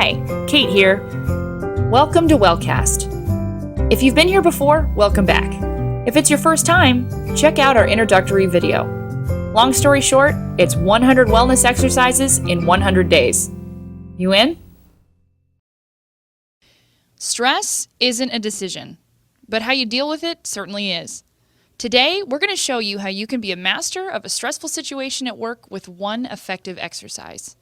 Hi, Kate here. Welcome to Wellcast. If you've been here before, welcome back. If it's your first time, check out our introductory video. Long story short, it's 100 wellness exercises in 100 days. You in? Stress isn't a decision, but how you deal with it certainly is. Today, we're going to show you how you can be a master of a stressful situation at work with one effective exercise.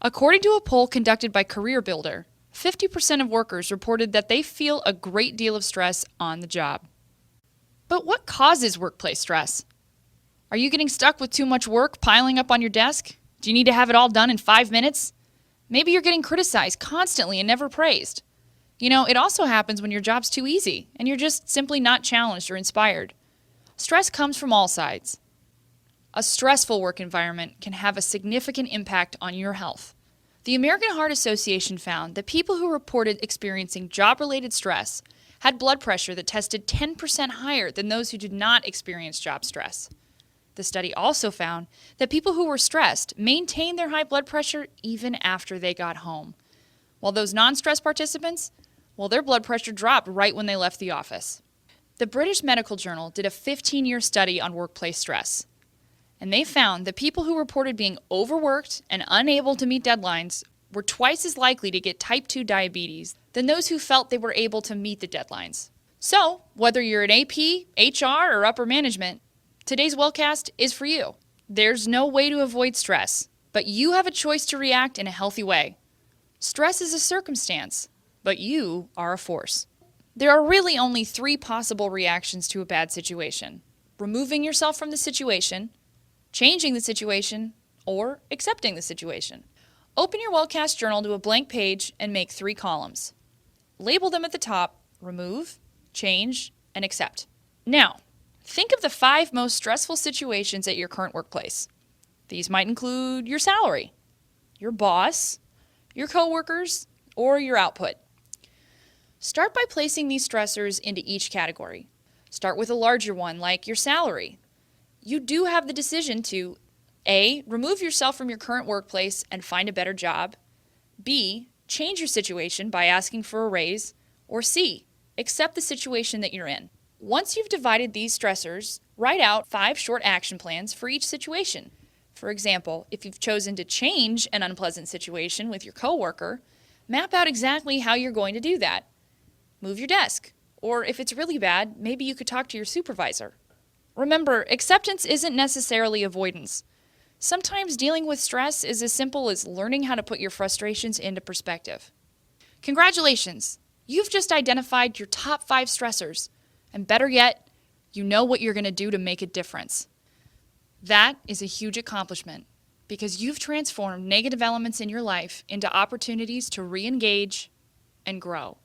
According to a poll conducted by CareerBuilder, 50% of workers reported that they feel a great deal of stress on the job. But what causes workplace stress? Are you getting stuck with too much work piling up on your desk? Do you need to have it all done in 5 minutes? Maybe you're getting criticized constantly and never praised. It also happens when your job's too easy and you're just simply not challenged or inspired. Stress comes from all sides. A stressful work environment can have a significant impact on your health. The American Heart Association found that people who reported experiencing job-related stress had blood pressure that tested 10% higher than those who did not experience job stress. The study also found that people who were stressed maintained their high blood pressure even after they got home, while those non-stress participants, their blood pressure dropped right when they left the office. The British Medical Journal did a 15-year study on workplace stress, and they found that people who reported being overworked and unable to meet deadlines were twice as likely to get type 2 diabetes than those who felt they were able to meet the deadlines. So, whether you're an AP, HR, or upper management, today's Wellcast is for you. There's no way to avoid stress, but you have a choice to react in a healthy way. Stress is a circumstance, but you are a force. There are really only 3 possible reactions to a bad situation: removing yourself from the situation, changing the situation, or accepting the situation. Open your Wellcast journal to a blank page and make 3 columns. Label them at the top: remove, change, and accept. Now, think of the 5 most stressful situations at your current workplace. These might include your salary, your boss, your coworkers, or your output. Start by placing these stressors into each category. Start with a larger one, like your salary. You do have the decision to A, remove yourself from your current workplace and find a better job, B, change your situation by asking for a raise, or C, accept the situation that you're in. Once you've divided these stressors, write out 5 short action plans for each situation. For example, if you've chosen to change an unpleasant situation with your coworker, map out exactly how you're going to do that. Move your desk, or if it's really bad, maybe you could talk to your supervisor. Remember, acceptance isn't necessarily avoidance. Sometimes dealing with stress is as simple as learning how to put your frustrations into perspective. Congratulations! You've just identified your top 5 stressors, and better yet, you know what you're going to do to make a difference. That is a huge accomplishment because you've transformed negative elements in your life into opportunities to re-engage and grow.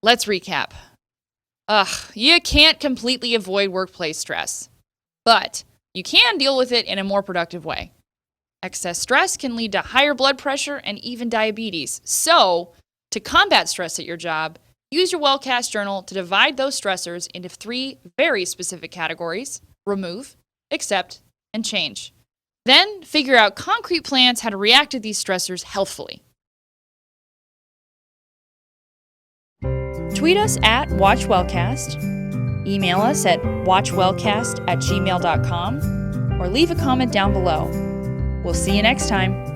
Let's recap. You can't completely avoid workplace stress, but you can deal with it in a more productive way. Excess stress can lead to higher blood pressure and even diabetes. So, to combat stress at your job, use your Wellcast journal to divide those stressors into 3 very specific categories: remove, accept, and change. Then, figure out concrete plans how to react to these stressors healthfully. Tweet us at WatchWellcast, email us at watchwellcast@gmail.com, or leave a comment down below. We'll see you next time.